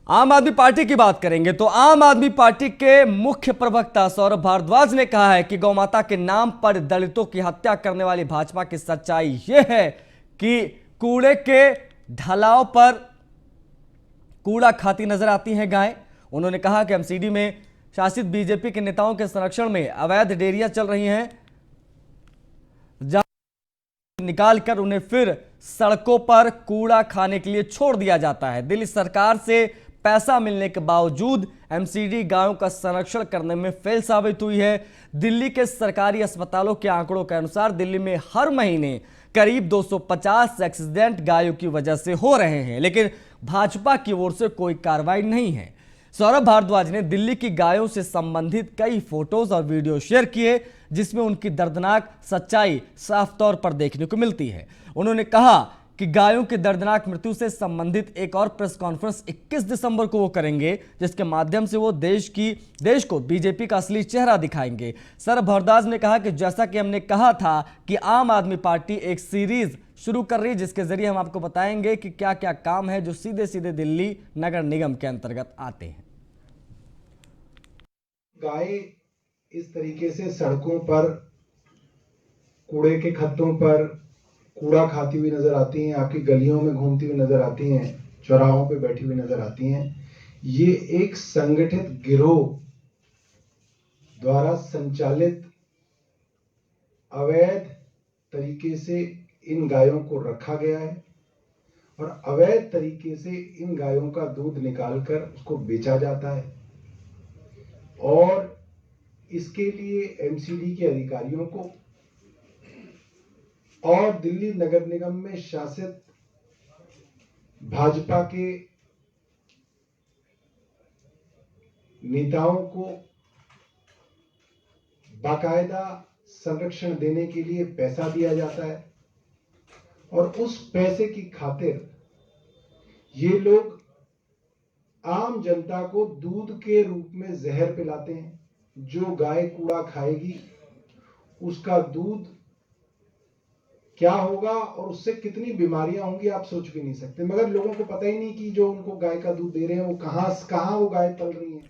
आम आदमी पार्टी की बात करेंगे तो आम आदमी पार्टी के मुख्य प्रवक्ता सौरभ भारद्वाज ने कहा है कि गौ माता के नाम पर दलितों की हत्या करने वाली भाजपा की सच्चाई यह है कि कूड़े के ढलाव पर कूड़ा खाती नजर आती हैं गायें। उन्होंने कहा कि एमसीडी में शासित बीजेपी के नेताओं के संरक्षण में अवैध डेयरियां चल रही हैं, जहां निकालकर उन्हें फिर सड़कों पर कूड़ा खाने के लिए छोड़ दिया जाता है। दिल्ली सरकार से पैसा मिलने के बावजूद एमसीडी गायों का संरक्षण करने में फेल साबित हुई है। दिल्ली के सरकारी अस्पतालों के आंकड़ों के अनुसार दिल्ली में हर महीने करीब 250 एक्सीडेंट गायों की वजह से हो रहे हैं, लेकिन भाजपा की ओर से कोई कार्रवाई नहीं है। सौरभ भारद्वाज ने दिल्ली की गायों से संबंधित कई फोटोज और वीडियो शेयर किए, जिसमें उनकी दर्दनाक सच्चाई साफ तौर पर देखने को मिलती है। उन्होंने कहा कि गायों की दर्दनाक मृत्यु से संबंधित एक और प्रेस कॉन्फ्रेंस 21 दिसंबर को वो करेंगे, जिसके माध्यम से वो देश को बीजेपी का असली चेहरा दिखाएंगे। सौरभ भारद्वाज ने कहा कि जैसा कि हमने कहा था कि आम आदमी पार्टी एक सीरीज शुरू कर रही है, जिसके जरिए हम आपको बताएंगे कि क्या क्या काम है जो सीधे सीधे दिल्ली नगर निगम के अंतर्गत आते हैं। गाय इस तरीके से सड़कों पर, कूड़े के खत्तों पर कूड़ा खाती हुई नजर आती हैं, आपकी गलियों में घूमती हुई नजर आती हैं, चौराहों पे बैठी हुई नजर आती हैं। ये एक संगठित गिरोह द्वारा संचालित अवैध तरीके से इन गायों को रखा गया है और अवैध तरीके से इन गायों का दूध निकालकर उसको बेचा जाता है और इसके लिए एमसीडी के अधिकारियों को और दिल्ली नगर निगम में शासित भाजपा के नेताओं को बाकायदा संरक्षण देने के लिए पैसा दिया जाता है और उस पैसे की खातिर ये लोग आम जनता को दूध के रूप में जहर पिलाते हैं। जो गाय कूड़ा खाएगी उसका दूध क्या होगा और उससे कितनी बीमारियां होंगी आप सोच भी नहीं सकते, मगर लोगों को पता ही नहीं कि जो उनको गाय का दूध दे रहे हैं वो कहां वो गाय पल रही है।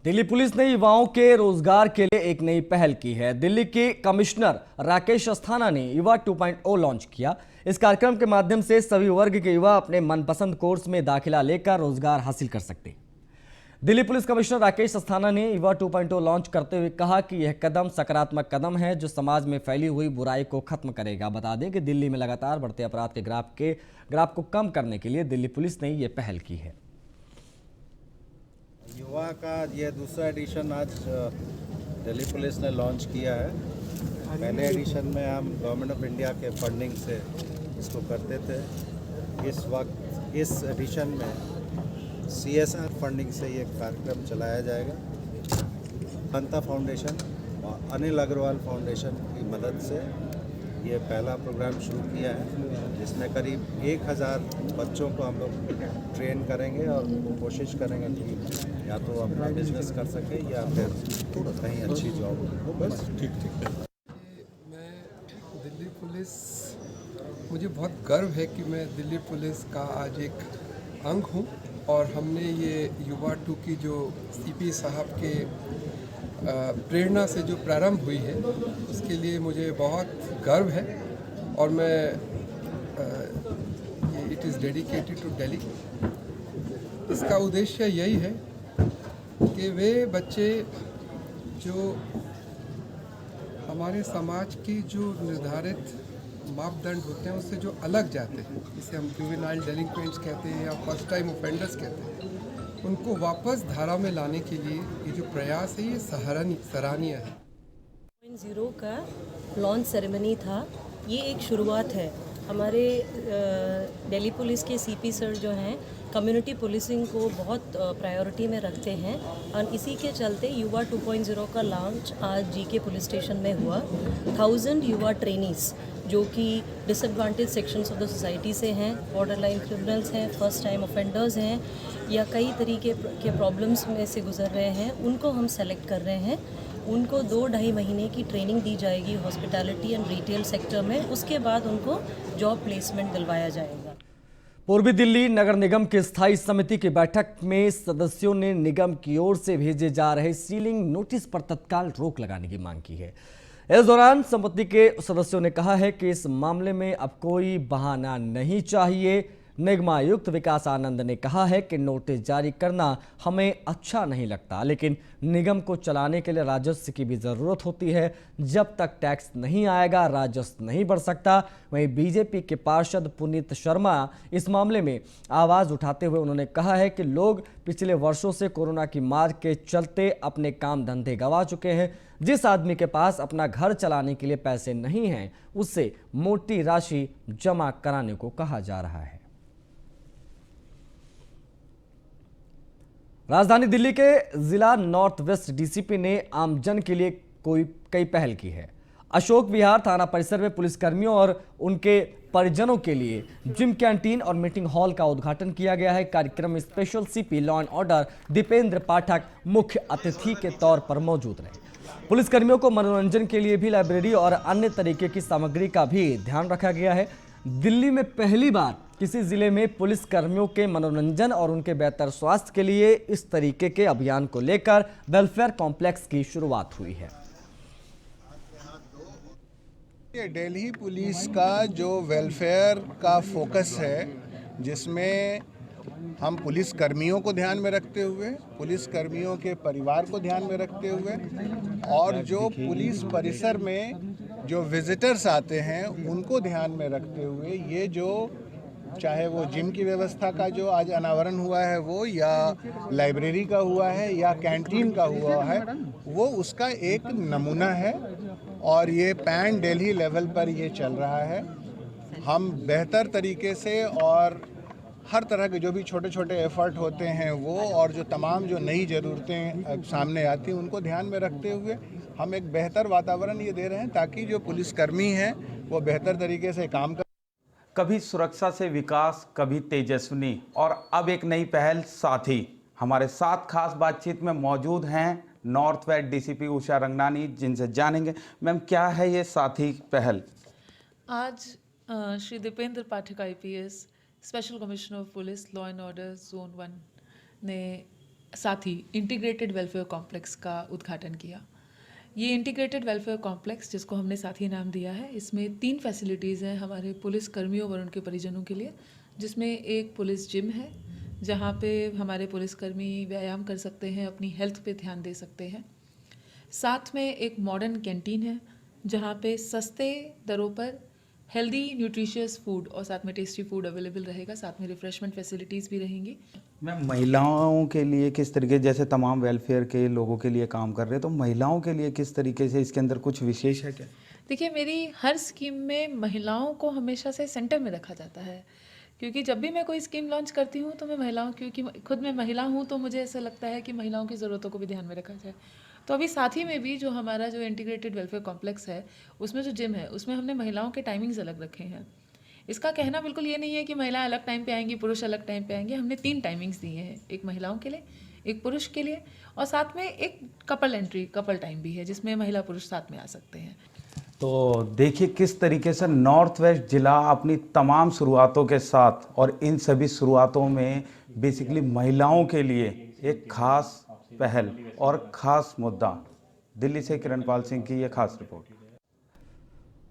दिल्ली पुलिस ने युवाओं के रोजगार के लिए एक नई पहल की है। दिल्ली के कमिश्नर राकेश अस्थाना ने युवा 2.0 लॉन्च किया। इस कार्यक्रम के माध्यम से सभी वर्ग के युवा अपने मनपसंद कोर्स में दाखिला लेकर रोजगार हासिल कर सकते हैं। दिल्ली पुलिस कमिश्नर राकेश अस्थाना ने युवा 2.0 लॉन्च करते हुए कहा कि यह कदम सकारात्मक कदम है जो समाज में फैली हुई बुराई को खत्म करेगा। बता दें कि दिल्ली में लगातार बढ़ते अपराध के ग्राफ को कम करने के लिए दिल्ली पुलिस ने यह पहल की है। युवा का यह दूसरा एडिशन आज दिल्ली पुलिस ने लॉन्च किया है। पहले एडिशन में हम गवर्नमेंट ऑफ इंडिया के फंडिंग से इसको करते थे। इस वक्त इस एडिशन में CSR फंडिंग से ये कार्यक्रम चलाया जाएगा। जनता फाउंडेशन और अनिल अग्रवाल फाउंडेशन की मदद से ये पहला प्रोग्राम शुरू किया है, जिसमें करीब 1000 बच्चों को हम लोग ट्रेन करेंगे और कोशिश करेंगे कि या तो अपना बिजनेस कर सके या फिर कहीं अच्छी जॉब हो। बस ठीक। मैं दिल्ली पुलिस, मुझे बहुत गर्व है कि मैं दिल्ली पुलिस का आज एक अंग हूँ और हमने ये युवा 2 की जो CP साहब के प्रेरणा से जो प्रारंभ हुई है उसके लिए मुझे बहुत गर्व है और मैं it is dedicated to Delhi. इसका उद्देश्य यही है कि वे बच्चे जो हमारे समाज की जो निर्धारित मापदंड होते हैं उससे जो अलग जाते हैं, जिसे हम जुवेनाइल डेलिंक्वेंट्स कहते हैं या फर्स्ट टाइम ऑफेंडर्स कहते हैं, उनको वापस धारा में लाने के लिए ये जो प्रयास है ये सराहनीय है। 2.0 का लॉन्च सेरेमनी था। ये एक शुरुआत है। हमारे दिल्ली पुलिस के CP सर जो हैं कम्युनिटी पुलिसिंग को बहुत प्रायोरिटी में रखते हैं और इसी के चलते युवा 2.0 का लॉन्च आज GK पुलिस स्टेशन में हुआ। 1000 युवा ट्रेनीज जो कि disadvantage sections of the society से हैं, बॉर्डरलाइन क्रिमिनल्स हैं, फर्स्ट टाइम ऑफेंडर्स हैं या कई तरीके के प्रॉब्लम्स में से गुजर रहे हैं, उनको हम सेलेक्ट कर रहे हैं। उनको 2-2.5 महीने की ट्रेनिंग दी जाएगी हॉस्पिटैलिटी एंड रिटेल सेक्टर में। उसके बाद उनको जॉब प्लेसमेंट दिलवाया जाएगा। पूर्वी दिल्ली नगर निगम की स्थायी समिति की बैठक में सदस्यों ने निगम की ओर से भेजे जा रहे सीलिंग नोटिस पर तत्काल रोक लगाने की मांग की है। इस दौरान समिति के सदस्यों ने कहा है कि इस मामले में अब कोई बहाना नहीं चाहिए। निगमायुक्त विकास आनंद ने कहा है कि नोटिस जारी करना हमें अच्छा नहीं लगता, लेकिन निगम को चलाने के लिए राजस्व की भी जरूरत होती है। जब तक टैक्स नहीं आएगा राजस्व नहीं बढ़ सकता। वहीं बीजेपी के पार्षद पुनीत शर्मा इस मामले में आवाज उठाते हुए उन्होंने कहा है कि लोग पिछले वर्षों से कोरोना की मार के चलते अपने काम धंधे गंवा चुके हैं। जिस आदमी के पास अपना घर चलाने के लिए पैसे नहीं हैं, उससे मोटी राशि जमा कराने को कहा जा रहा है। राजधानी दिल्ली के जिला नॉर्थ वेस्ट डीसीपी ने आमजन के लिए कई पहल की है। अशोक विहार थाना परिसर में पुलिसकर्मियों और उनके परिजनों के लिए जिम, कैंटीन और मीटिंग हॉल का उद्घाटन किया गया है। कार्यक्रम में special CP law and order Dipendra Pathak मुख्य अतिथि के तौर पर मौजूद रहे। पुलिसकर्मियों को मनोरंजन के लिए भी लाइब्रेरी और अन्य तरीके की सामग्री का भी ध्यान रखा गया है। दिल्ली में पहली बार किसी जिले में पुलिस कर्मियों के मनोरंजन और उनके बेहतर स्वास्थ्य के लिए इस तरीके के अभियान को लेकर वेलफेयर कॉम्प्लेक्स की शुरुआत हुई है। ये दिल्ली पुलिस का जो वेलफेयर का फोकस है, जिसमें हम पुलिस कर्मियों को ध्यान में रखते हुए, पुलिस कर्मियों के परिवार को ध्यान में रखते हुए और जो पुलिस परिसर में जो विजिटर्स आते हैं उनको ध्यान में रखते हुए, ये जो चाहे वो जिम की व्यवस्था का जो आज अनावरण हुआ है वो, या लाइब्रेरी का हुआ है, या कैंटीन का हुआ है, वो उसका एक नमूना है और ये पैन दिल्ली लेवल पर ये चल रहा है। हम बेहतर तरीके से और हर तरह के जो भी छोटे छोटे एफर्ट होते हैं वो, और जो तमाम जो नई ज़रूरतें सामने आती हैं उनको ध्यान में रखते हुए हम एक बेहतर वातावरण ये दे रहे हैं ताकि जो पुलिसकर्मी हैं वो बेहतर तरीके से काम कर। कभी सुरक्षा से विकास, कभी तेजस्विनी, और अब एक नई पहल साथी। हमारे साथ खास बातचीत में मौजूद हैं north west DCP Usha Ranganani, जिनसे जानेंगे मैम क्या है ये साथी पहल। आज श्री दीपेंद्र पाठक IPS, special commissioner of police law and order zone 1 ने साथी इंटीग्रेटेड वेलफेयर कॉम्प्लेक्स का उद्घाटन किया। ये इंटीग्रेटेड वेलफेयर कॉम्प्लेक्स, जिसको हमने साथी नाम दिया है, इसमें 3 फैसिलिटीज़ हैं हमारे पुलिस कर्मियों और उनके परिजनों के लिए, जिसमें एक पुलिस जिम है जहाँ पे हमारे पुलिसकर्मी व्यायाम कर सकते हैं, अपनी हेल्थ पे ध्यान दे सकते हैं। साथ में एक मॉडर्न कैंटीन है जहाँ पे सस्ते दरों पर हेल्दी न्यूट्रिशियस फूड और साथ में टेस्टी फूड अवेलेबल रहेगा, साथ में रिफ्रेशमेंट फैसिलिटीज़ भी रहेंगी। मैम महिलाओं के लिए किस तरीके, जैसे तमाम वेलफेयर के लोगों के लिए काम कर रहे हैं, तो महिलाओं के लिए किस तरीके से इसके अंदर कुछ विशेष है क्या? देखिए, मेरी हर स्कीम में महिलाओं को हमेशा से सेंटर में रखा जाता है, क्योंकि जब भी मैं कोई स्कीम लॉन्च करती हूँ तो मैं महिलाओं, क्योंकि खुद मैं महिला हूँ तो मुझे ऐसा लगता है कि महिलाओं की ज़रूरतों को भी ध्यान में रखा जाए। तो अभी साथ ही में भी जो हमारा जो इंटीग्रेटेड वेलफेयर कॉम्प्लेक्स है, उसमें जो जिम है उसमें हमने महिलाओं के टाइमिंग्स अलग रखे हैं। इसका कहना बिल्कुल ये नहीं है कि महिलाएं अलग टाइम पे आएंगी, पुरुष अलग टाइम पे आएंगे। हमने 3 टाइमिंग्स दिए हैं, एक महिलाओं के लिए, एक पुरुष के लिए, और साथ में एक कपल टाइम भी है जिसमें महिला पुरुष साथ में आ सकते हैं। तो देखिए किस तरीके से नॉर्थ वेस्ट जिला अपनी तमाम शुरुआतों के साथ, और इन सभी शुरुआतों में बेसिकली महिलाओं के लिए एक खास पहल और खास मुद्दा। दिल्ली से किरणपाल सिंह की यह खास रिपोर्ट।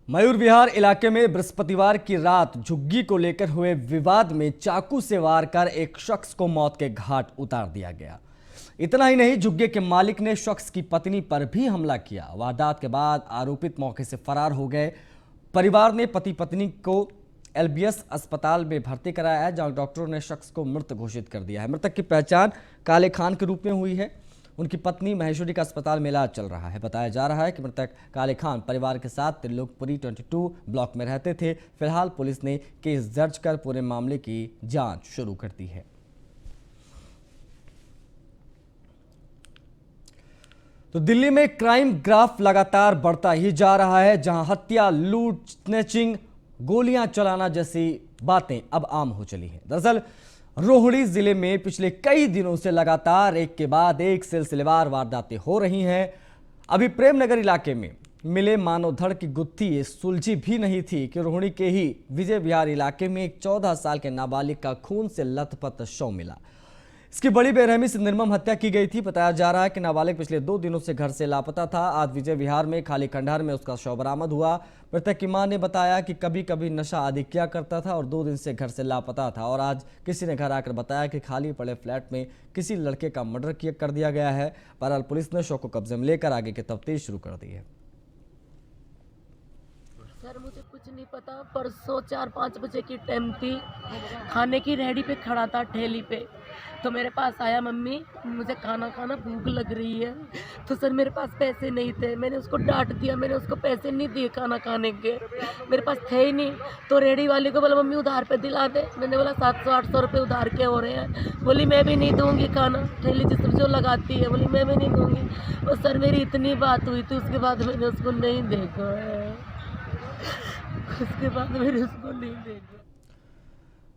मयूर विहार इलाके में बृहस्पतिवार की रात झुग्गी को लेकर हुए विवाद में चाकू से वार कर एक शख्स को मौत के घाट उतार दिया गया। इतना ही नहीं, झुग्गी के मालिक ने शख्स की पत्नी पर भी हमला किया। वारदात के बाद आरोपित मौके से फरार हो गए। परिवार ने पति पत्नी को LBS अस्पताल में भर्ती कराया है, जहां डॉक्टरों ने शख्स को मृत घोषित कर दिया है। मृतक की पहचान काले खान के रूप में हुई है। उनकी पत्नी महेश्वरी का अस्पताल में इलाज चल रहा है। बताया जा रहा है कि मृतक काले खान परिवार के साथ त्रिलोकपुरी 22 ब्लॉक में रहते थे। फिलहाल पुलिस ने केस दर्ज कर पूरे मामले की जांच शुरू कर दी है। तो दिल्ली में क्राइम ग्राफ लगातार बढ़ता ही जा रहा है, जहां हत्या, लूट, स्नैचिंग, गोलियां चलाना जैसी बातें अब आम हो चली हैं। दरअसल रोहड़ी जिले में पिछले कई दिनों से लगातार एक के बाद एक सिलसिलेवार वारदातें हो रही हैं। अभी प्रेमनगर इलाके में मिले मानव धड़ की गुत्थी ये सुलझी भी नहीं थी कि रोहिणी के ही विजय विहार इलाके में एक 14 साल के नाबालिग का खून से लथपथ शव मिला। इसकी बड़ी बेरहमी से निर्मम हत्या की गई थी। बताया जा रहा है कि नाबालिग पिछले 2 दिनों से घर से लापता था। आज विजय विहार में खाली खंडहर में उसका शव बरामद हुआ। मृतक की मां ने बताया कि कभी कभी नशा आदि किया करता था और 2 दिन से घर से लापता था और आज किसी ने घर आकर बताया कि खाली पड़े फ्लैट में किसी लड़के का मर्डर कर दिया गया है। बहरहाल पुलिस ने शव को कब्जे में लेकर आगे की तफ्तीश शुरू कर दी है। सर मुझे कुछ नहीं पता। परसों 4-5 बजे की टाइम थी, खाने की रेहड़ी पे खड़ा था ठेली पे, तो मेरे पास आया, मम्मी मुझे खाना खाना भूख लग रही है। तो सर मेरे पास पैसे नहीं थे, मैंने उसको डांट दिया, मैंने उसको पैसे नहीं दिए खाना खाने के, मेरे पास थे ही नहीं। तो रेहड़ी वाले को बोला मम्मी उधार पे दिला दे। मैंने बोला 700-800 रुपये उधार के हो रहे हैं। बोली मैं भी नहीं दूंगी खाना, ठेली जिस जो लगाती है, बोली मैं भी नहीं दूंगी। और सर मेरी इतनी बात हुई थी, उसके बाद मैंने उसको नहीं देखा है। उसके बाद मैंने उसको नहीं देखा।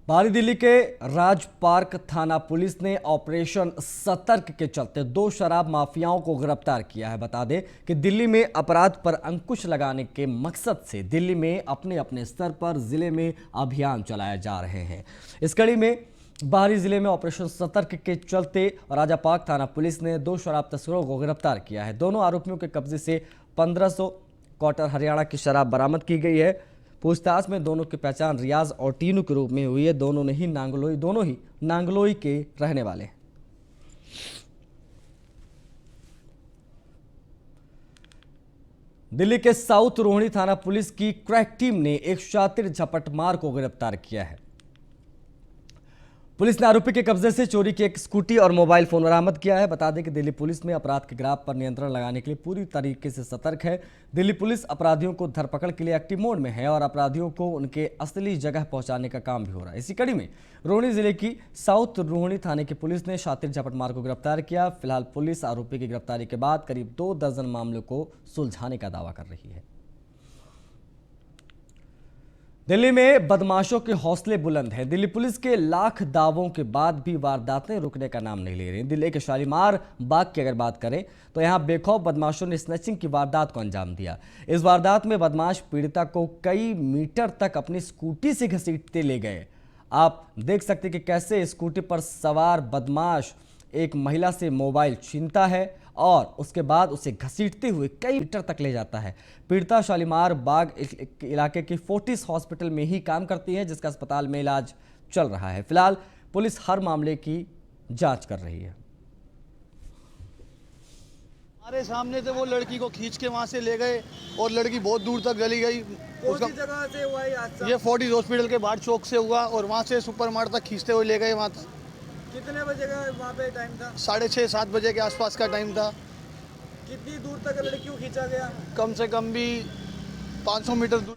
बाहरी दिल्ली के राज पार्क थाना पुलिस ने ऑपरेशन सतर्क के चलते 2 शराब माफियाओं को गिरफ्तार किया है। बता दें कि दिल्ली में अपराध पर अंकुश लगाने के मकसद से दिल्ली में अपने अपने स्तर पर जिले में अभियान चलाए जा रहे हैं। इस कड़ी में बाहरी जिले में ऑपरेशन सतर्क के चलते राजा पार्क थाना पुलिस ने 2 शराब तस्करों को गिरफ्तार किया है। दोनों आरोपियों के कब्जे से 1500 क्वार्टर हरियाणा की शराब बरामद की गई है। पूछताछ में दोनों की पहचान रियाज और टीनू के रूप में हुई है। दोनों ही नांगलोई के रहने वाले हैं। दिल्ली के साउथ रोहिणी थाना पुलिस की क्रैक टीम ने एक शातिर झपटमार को गिरफ्तार किया है। पुलिस ने आरोपी के कब्जे से चोरी की एक स्कूटी और मोबाइल फोन बरामद किया है। बता दें कि दिल्ली पुलिस में अपराध के ग्राफ पर नियंत्रण लगाने के लिए पूरी तरीके से सतर्क है। दिल्ली पुलिस अपराधियों को धरपकड़ के लिए एक्टिव मोड में है और अपराधियों को उनके असली जगह पहुंचाने का काम भी हो रहा है। इसी कड़ी में रोहिणी जिले की साउथ रोहिणी थाने की पुलिस ने शातिर झपटमार को गिरफ्तार किया। फिलहाल पुलिस आरोपी की गिरफ्तारी के बाद करीब 2 दर्जन मामलों को सुलझाने का दावा कर रही है। दिल्ली में बदमाशों के हौसले बुलंद हैं। दिल्ली पुलिस के लाख दावों के बाद भी वारदातें रुकने का नाम नहीं ले रही। दिल्ली के शालीमार बाग की अगर बात करें तो यहां बेखौफ बदमाशों ने स्नैचिंग की वारदात को अंजाम दिया। इस वारदात में बदमाश पीड़िता को कई मीटर तक अपनी स्कूटी से घसीटते ले गए। आप देख सकते कि कैसे स्कूटी पर सवार बदमाश एक महिला से मोबाइल छीनता है और उसके बाद उसे घसीटते हुए कई मीटर तक ले जाता है। पीड़िता शालीमार बाग इलाके की फोर्टिस हॉस्पिटल में ही काम करती है, जिसका अस्पताल में इलाज चल रहा है। फिलहाल पुलिस हर मामले की जांच कर रही है। हमारे सामने से वो लड़की को खींच के वहाँ से ले गए और लड़की बहुत दूर तक चली गई। कौन सी जगह से हुआ ये? ये फोर्टिस हॉस्पिटल के बाहर चौक से हुआ और वहाँ से सुपर मार्ट तक खींचते हुए ले गए। वहाँ तक कितने बजे का वहाँ पे टाइम था? 6:30-7 बजे के आसपास का टाइम था। कितनी दूर तक लड़की को खींचा गया? कम से कम भी 500 मीटर दूर।